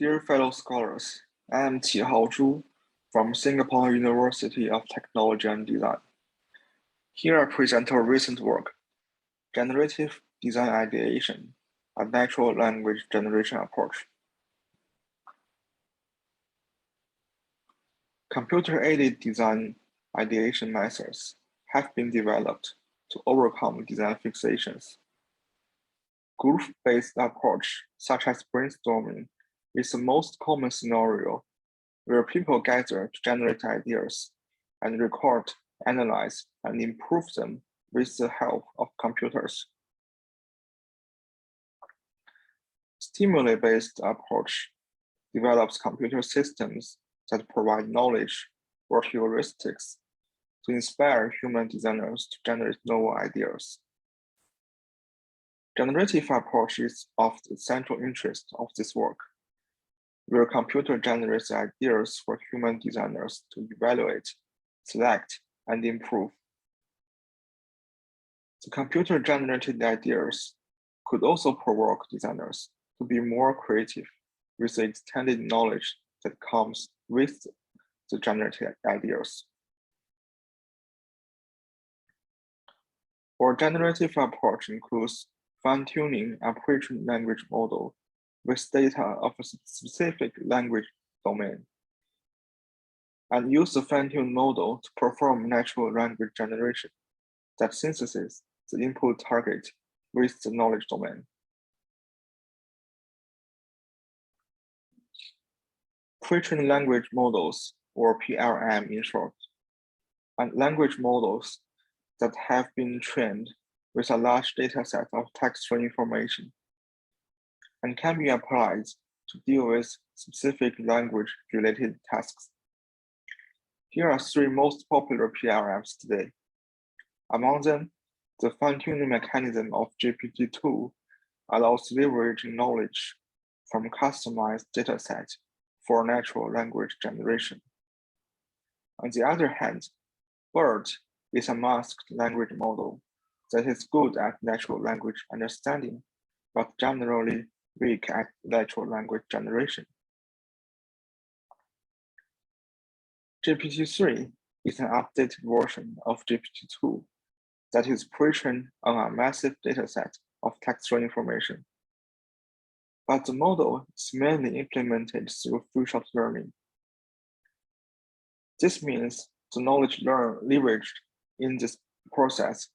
Dear fellow scholars, I am Qihao from Singapore University of Technology and Design. Here I present our recent work, Generative Design Ideation, a natural language generation approach. Computer-aided design ideation methods have been developed to overcome design fixations. Group-based approach, such as brainstorming, is the most common scenario where people gather to generate ideas and record, analyze, and improve them with the help of computers. Stimuli-based approach develops computer systems that provide knowledge or heuristics to inspire human designers to generate novel ideas. Generative approach is of the central interest of this work, where computer generates ideas for human designers to evaluate, select, and improve. The computer-generated ideas could also provoke designers to be more creative with the extended knowledge that comes with the generated ideas. Our generative approach includes fine-tuning a pre-trained language model with data of a specific language domain, and use the fine-tuned model to perform natural language generation that synthesizes the input target with the knowledge domain. Pre-trained language models, or PLM in short, and language models that have been trained with a large dataset of textual information and can be applied to deal with specific language-related tasks. Here are three most popular PLMs today. Among them, the fine-tuning mechanism of GPT-2 allows leveraging knowledge from customized datasets for natural language generation. On the other hand, BERT is a masked language model that is good at natural language understanding, but generally weak at natural language generation. GPT-3 is an updated version of GPT-2 that is pre-trained on a massive dataset of textual information. But the model is mainly implemented through few-shot learning. This means the knowledge leveraged in this process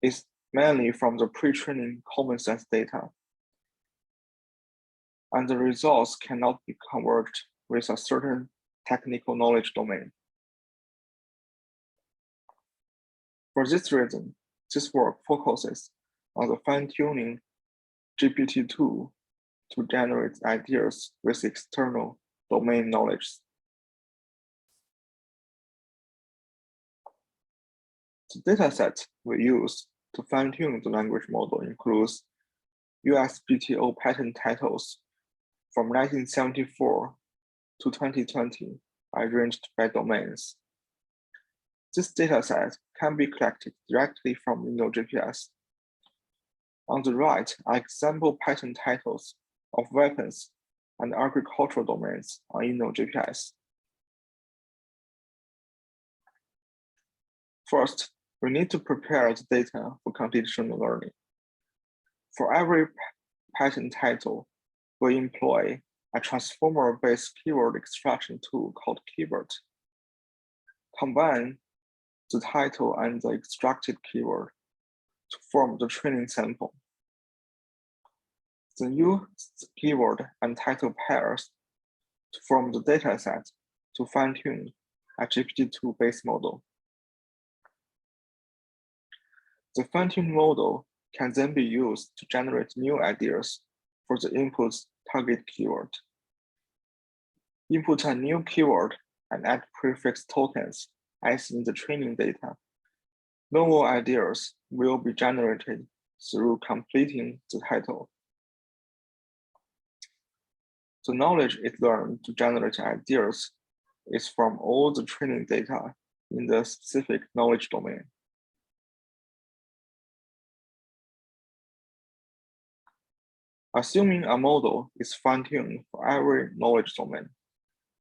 is mainly from the pre-training common sense data, and the results cannot be converged with a certain technical knowledge domain. For this reason, this work focuses on the fine-tuning GPT-2 to generate ideas with external domain knowledge. The dataset we use to fine-tune the language model includes USPTO patent titles from 1974 to 2020, arranged by domains. This dataset can be collected directly from InnoGPS. On the right are example patent titles of weapons and agricultural domains on InnoGPS. First, we need to prepare the data for conditional learning. For every patent title, we employ a transformer-based keyword extraction tool called Keyword. Combine the title and the extracted keyword to form the training sample. Then use the keyword and title pairs to form the dataset to fine-tune a GPT-2 base model. The fine-tuned model can then be used to generate new ideas for the input's target keyword. Input a new keyword and add prefix tokens as in the training data. Novel ideas will be generated through completing the title. The knowledge it learned to generate ideas is from all the training data in the specific knowledge domain. Assuming a model is fine-tuned for every knowledge domain,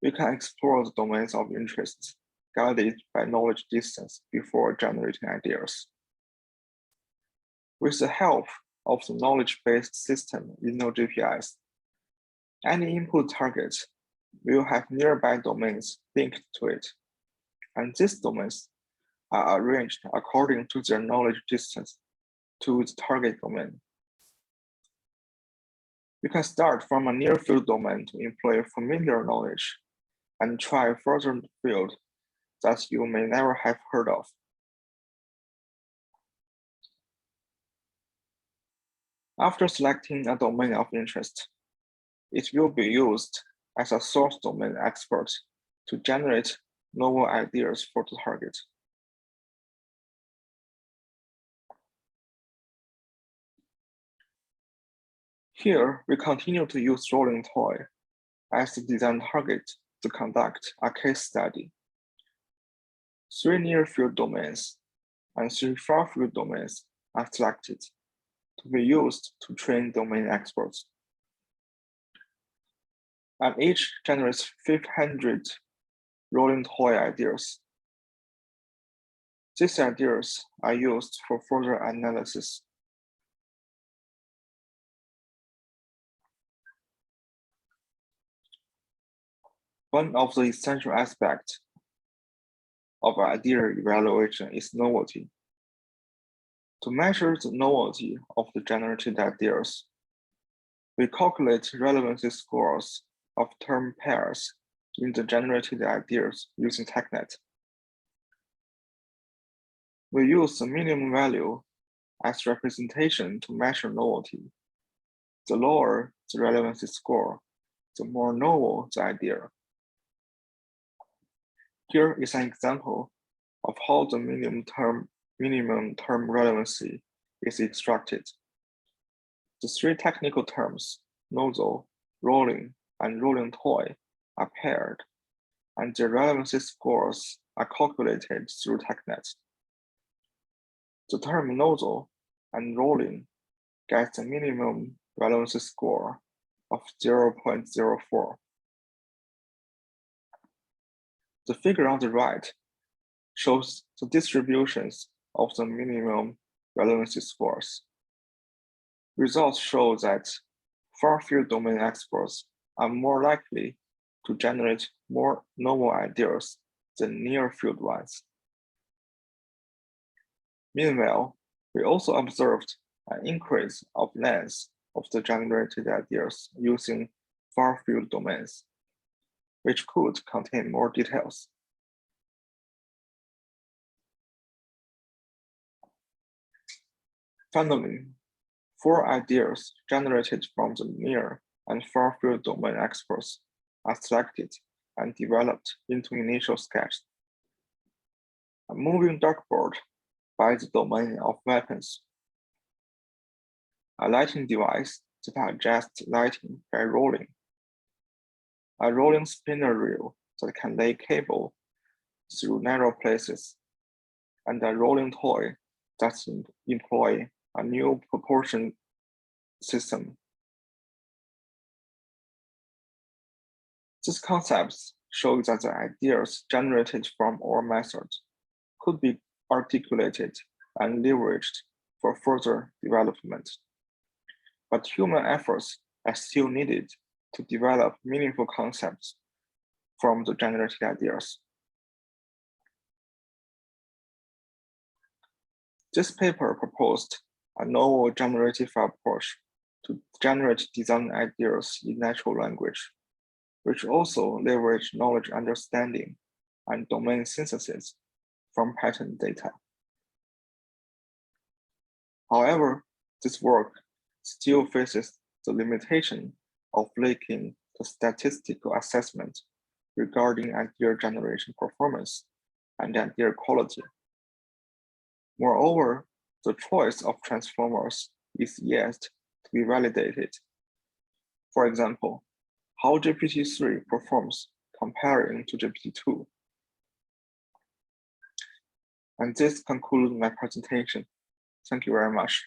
we can explore the domains of interest guided by knowledge distance before generating ideas. With the help of the knowledge-based system in NoGPS, any input target will have nearby domains linked to it, and these domains are arranged according to their knowledge distance to the target domain. You can start from a near-field domain to employ familiar knowledge and try further field that you may never have heard of. After selecting a domain of interest, it will be used as a source domain expert to generate novel ideas for the target. Here, we continue to use rolling toy as the design target to conduct a case study. 3 near-field domains and 3 far-field domains are selected to be used to train domain experts. And each generates 500 rolling toy ideas. These ideas are used for further analysis. One of the essential aspects of idea evaluation is novelty. To measure the novelty of the generated ideas, we calculate relevancy scores of term pairs in the generated ideas using TechNet. We use the minimum value as representation to measure novelty. The lower the relevancy score, the more novel the idea. Here is an example of how the minimum term relevancy is extracted. The 3 technical terms, nozzle, rolling, and rolling toy, are paired, and their relevancy scores are calculated through TechNet. The term nozzle and rolling gets a minimum relevancy score of 0.04. The figure on the right shows the distributions of the minimum relevancy scores. Results show that far-field domain experts are more likely to generate more novel ideas than near-field ones. Meanwhile, we also observed an increase of length of the generated ideas using far-field domains, which could contain more details. Finally, 4 ideas generated from the near and far-field domain experts are selected and developed into initial sketch. A moving dartboard by the domain of weapons. A lighting device that adjusts lighting by rolling. A rolling spinner reel that can lay cable through narrow places. And a rolling toy that employs a new proportion system. These concepts show that the ideas generated from our method could be articulated and leveraged for further development. But human efforts are still needed to develop meaningful concepts from the generated ideas. This paper proposed a novel generative approach to generate design ideas in natural language, which also leverage knowledge understanding and domain synthesis from pattern data. However, this work still faces the limitation of lacking the statistical assessment regarding idea generation performance and idea quality. Moreover, the choice of transformers is yet to be validated. For example, how GPT-3 performs comparing to GPT-2. And this concludes my presentation. Thank you very much.